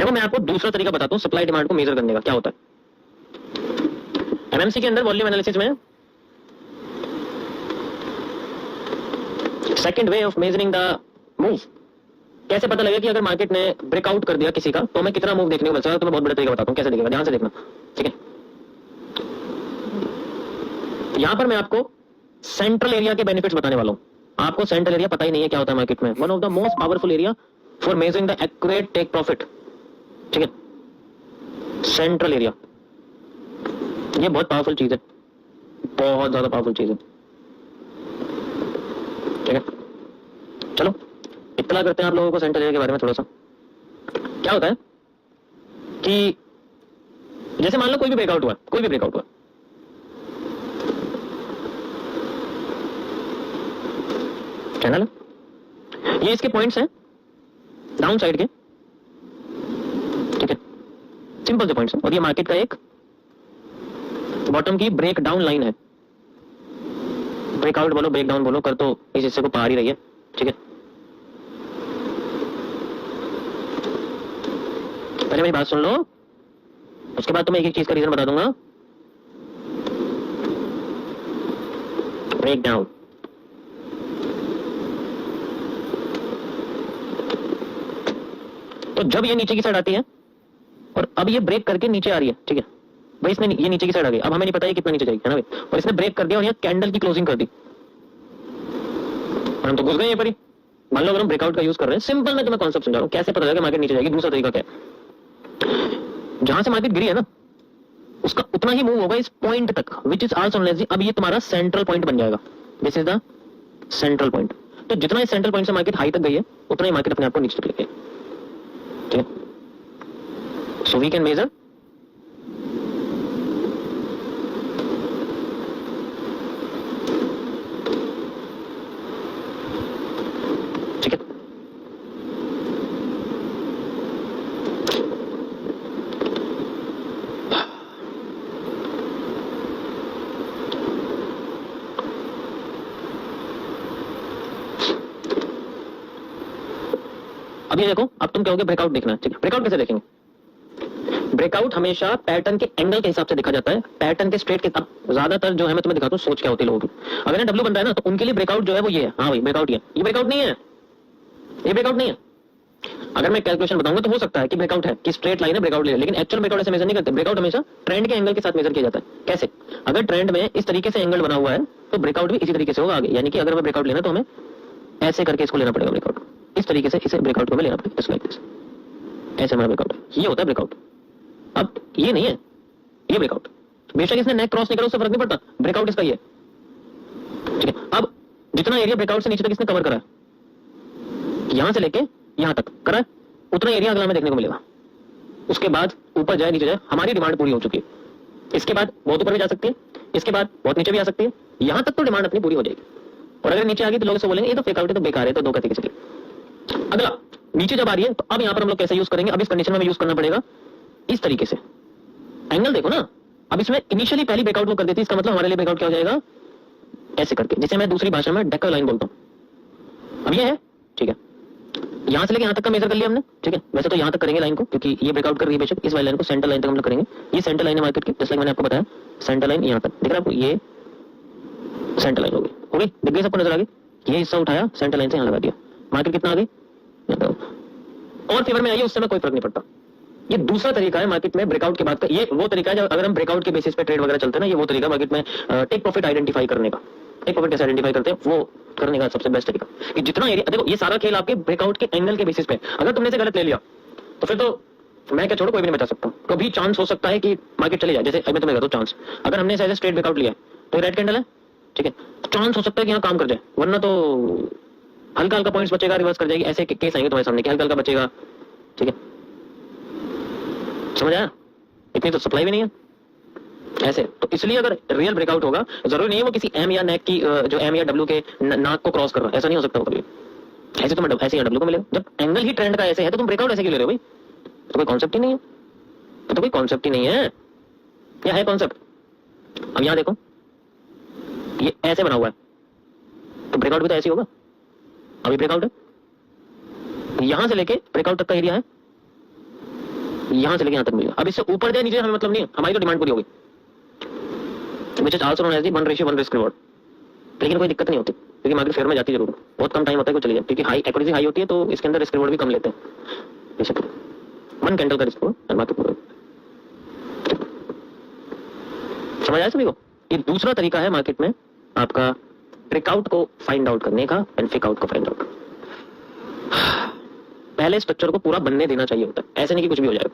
देखो मैं आपको दूसरा तरीका बताता हूँ सप्लाई डिमांड को मेजर करने का। क्या होता है एमएमसी के अंदर वॉल्यूम एनालिसिस में, second way of measuring the move. कैसे पता लगेगा कि अगर मार्केट ने ब्रेकआउट कर दिया किसी का तो मैं कितना मूव देखने को मिल सकता है। तो मैं बहुत बड़ा तरीका बताता हूँ कैसे देखेगा, ध्यान से देखना, ठीक है। यहां पर मैं आपको सेंट्रल एरिया के बेनिफिट्स बताने वाला हूं। आपको सेंट्रल एरिया पता ही नहीं है क्या होता है मार्केट में। One of the most powerful area for measuring the accurate take profit, ठीक है। सेंट्रल एरिया ये बहुत पावरफुल चीज है, बहुत ज्यादा पावरफुल चीज है, ठीक है। चलो इत्तला करते हैं आप लोगों को सेंट्रल एरिया के बारे में थोड़ा सा। क्या होता है कि जैसे मान लो कोई भी ब्रेकआउट हुआ, कोई भी ब्रेकआउट हुआ, चैनल ये इसके पॉइंट्स हैं डाउन साइड के, ठीक है। सिंपल से पॉइंट्स हैं और ये मार्केट का एक बॉटम की ब्रेक डाउन लाइन है। ब्रेकआउट बोलो ब्रेक डाउन बोलो, कर तो इस हिस्से को पार ही रही है, ठीक है। पहले मेरी बात सुन लो, उसके बाद तो मैं एक एक चीज का रीजन बता दूंगा। ब्रेक डाउन, तो जब ये नीचे की साइड आती है और अब ये ब्रेक करके नीचे आ रही है, ठीक है भाई, इसने ये नीचे की साइड आ गई। अब हमें नहीं पता है कितना नीचे जाएगी, है ना भाई, और इसने ब्रेक कर दिया और यहाँ कैंडल की क्लोजिंग कर दी, हम तो घुस गए यहाँ पर ही। मान लो अगर हम ब्रेकआउट का यूज कर रहे हैं, सिंपल मैं तुम्हें कॉन्सेप्ट समझा रहा हूँ कैसे पता चलेगा मार्केट नीचे जाएगी। दूसरा तरीका क्या है, जहां से मार्केट गिरी है ना उसका उतना ही मूव होगा इस पॉइंट तक, which is also known as, अब ये तुम्हारा सेंट्रल पॉइंट बन जाएगा। This is the central point. तो जितना इस सेंट्रल पॉइंट से मार्केट हाई तक गई है उतना ही मार्केट अपने आप को नीचे तक लेके, ठीक है। सो वी कैन मेजर ठीक है। अब ये देखो, अब तुम कहोगे ब्रेकआउट देखना है, ठीक है। ब्रेकआउट कैसे देखेंगे? ब्रेकआउट हमेशा पैटर्न के एंगल के हिसाब से देखा जाता है, पैटर्न के स्ट्रेट के। अब ज्यादातर जो है मैं तुम्हें दिखाता हूँ सोच क्या होती है लोगों की। अगर ना डब्ल्यू बनता है ना तो उनके लिए ब्रेकआउट जो है वो ये है, हाँ भाई ब्रेकआउट ये ब्रेकआउट नहीं है, ये ब्रेकआउट नहीं है। अगर मैं कैलकुलेशन बताऊंगा तो हो सकता है कि ब्रेकआउट है, कि स्ट्रेट लाइन है ब्रेकआउट ले, लेकिन एक्चुअल ब्रेकआउट ऐसे मेजर नहीं करते। ब्रेकआउट हमेशा ट्रेंड के एंगल के साथ मेजर किया जाता है। कैसे? अगर ट्रेंड में इस तरीके से एंगल बना हुआ है तो ब्रेकआउट भी इसी तरीके से होगा आगे। यानी कि अगर हमें ब्रेकआउट लेना तो हमें ऐसे करके इसको लेना पड़ेगा, ब्रेकआउट इस तरीके से, इसे ब्रेकआउट को हमें लेना पड़ेगा, जस्ट लाइक दिस। ऐसे हमारा ब्रेकआउट है, ये होता है ब्रेकआउट। अब ये नहीं है, ये ब्रेकआउट। बेशक इसने नेक क्रॉस नहीं करा उससे फर्क नहीं पड़ता, ब्रेकआउट इसका ये, ठीक है। अब जितना एरिया ब्रेकआउट से नीचे तक इसने कवर करा है, यहां से लेके यहां तक करा है, उतना एरिया अगला में देखने को मिलेगा। उसके बाद ऊपर जाए नीचे जाए, हमारी डिमांड पूरी हो चुकी है। इसके बाद बहुत ऊपर भी जा सकती है, इसके बाद बहुत नीचे भी आ सकती है, यहां तक तो डिमांड अपनी पूरी हो जाएगी। और अगर नीचे आ गई तो लोग ऐसे बोलेंगे ये तो फेक आउट है, तो बेकार है, तो दो कथी के लिए। अगला नीचे जब आ रही है तो अब यहां पर हम लोग कैसे यूज करेंगे? अब इस कंडीशन में हमें यूज करना पड़ेगा इस तरीके से। एंगल देखो ना, अब इसमें इनिशियली पहली ब्रेकआउट वो कर देती है, इसका मतलब हमारे लिए ब्रेकआउट क्या हो जाएगा? ऐसे करके, जिसे मैं दूसरी भाषा में डेकर लाइन बोलता हूं। अब ये है, ठीक है, यहां से लेके यहां तक का मेजर कर लिया हमने, ठीक है। वैसे तो यहां तक करेंगे लाइन को, क्योंकि ये ब्रेकआउट कर रही है बेशक, इस वाली लाइन को सेंटर लाइन तक हम लोग करेंगे। ये सेंटर लाइन है मार्केट की, जैसे मैंने आपको बताया, सेंटर लाइन यहां तक दिख रहा है आपको, ये सेंटर लाइन हो गई, दिख गई सबको, नजर आ गई। ये हिस्सा उठाया सेंटर लाइन से यहां लगा दिया, मार्केट कितना आ गई और फेवर में आई है, उससे में कोई फर्क नहीं पड़ता। ये दूसरा तरीका है मार्केट में ब्रेकआउट के बाद का। ये वो तरीका है जब अगर हम ब्रेकआउट के बेसिस पे ट्रेड वगैरह चलते हैं ना, ये वो तरीका मार्केट में टेक प्रॉफिट आइडेंटिफाई करने का। टेक प्रॉफिट कैसे आइडेंटिफाई करते हैं, वो करने का सबसे बेस्ट तरीका कि जितना एरिया, देखो ये सारा खेल आपके ब्रेकआउट के एंगल के बेसिस पे। अगर तुमने से गलत ले लिया तो फिर तो मैं क्या छोड़ो, कोई भी नहीं बता सकता। कभी चांस हो सकता है कि मार्केट चले जाए। जैसे मैं तुम्हें कहता हूं चांस, अगर हमने ऐसे स्ट्रेट ब्रेकआउट लिया तो रेड कैंडल है, ठीक है, चांस हो सकता है कि यहाँ काम कर जाए, वरना तो हल्का हल्का पॉइंट्स बचेगा, रिवर्स कर जाएगी। ऐसे केस आएंगे तुम्हारे सामने कि हल्का हल्का बचेगा, ठीक है, समझ आया? इतनी तो सप्लाई भी नहीं है ऐसे। तो इसलिए अगर रियल ब्रेकआउट होगा, जरूरी नहीं है वो किसी एम या नेक की, जो एम या डब्ल्यू के नाक को क्रॉस कर रहा है, ऐसा नहीं हो सकता कभी। ऐसे तो ऐसे या डब्ल्यू को मिलेगा। जब एंगल ही ट्रेंड का ऐसे है तो तुम ब्रेकआउट ऐसे क्यों ले रहे हो भाई? तो कोई कॉन्सेप्ट ही नहीं है, तो कोई कॉन्सेप्ट ही नहीं है, क्या है कॉन्सेप्ट? अब यहां देखो, ये ऐसे बना हुआ है तो ब्रेकआउट भी तो ऐसे होगा। अभी ब्रेकआउट है, यहां से लेके ब्रेकआउट तक का एरिया है, यहां से लेके यहां तक मिलेगा। अब इससे ऊपर जाए नीचे हमें मतलब नहीं है, हमारी तो डिमांड पूरी होगी, which is also known as the 1:1 risk reward. लेकिन कोई दिक्कत नहीं होती क्योंकि मार्केट फेयर में जाती जरूर, बहुत कम टाइम होता है कि चली जाए, क्योंकि हाई एक्यूरेसी हाई होती है तो इसके अंदर रिस्क रिवॉर्ड भी कम लेते हैं। बेशक 1 कैंडल का रिस्क एंड मार्केट। समझ आया सभी को? ये दूसरा तरीका है मार्केट में आपका ब्रेकआउट को फाइंड आउट करने का एंड फेक आउट को फाइंड आउट। पहले स्ट्रक्चर को पूरा बनने देना चाहिए होता है, ऐसे नहीं कि कुछ भी हो जाएगा।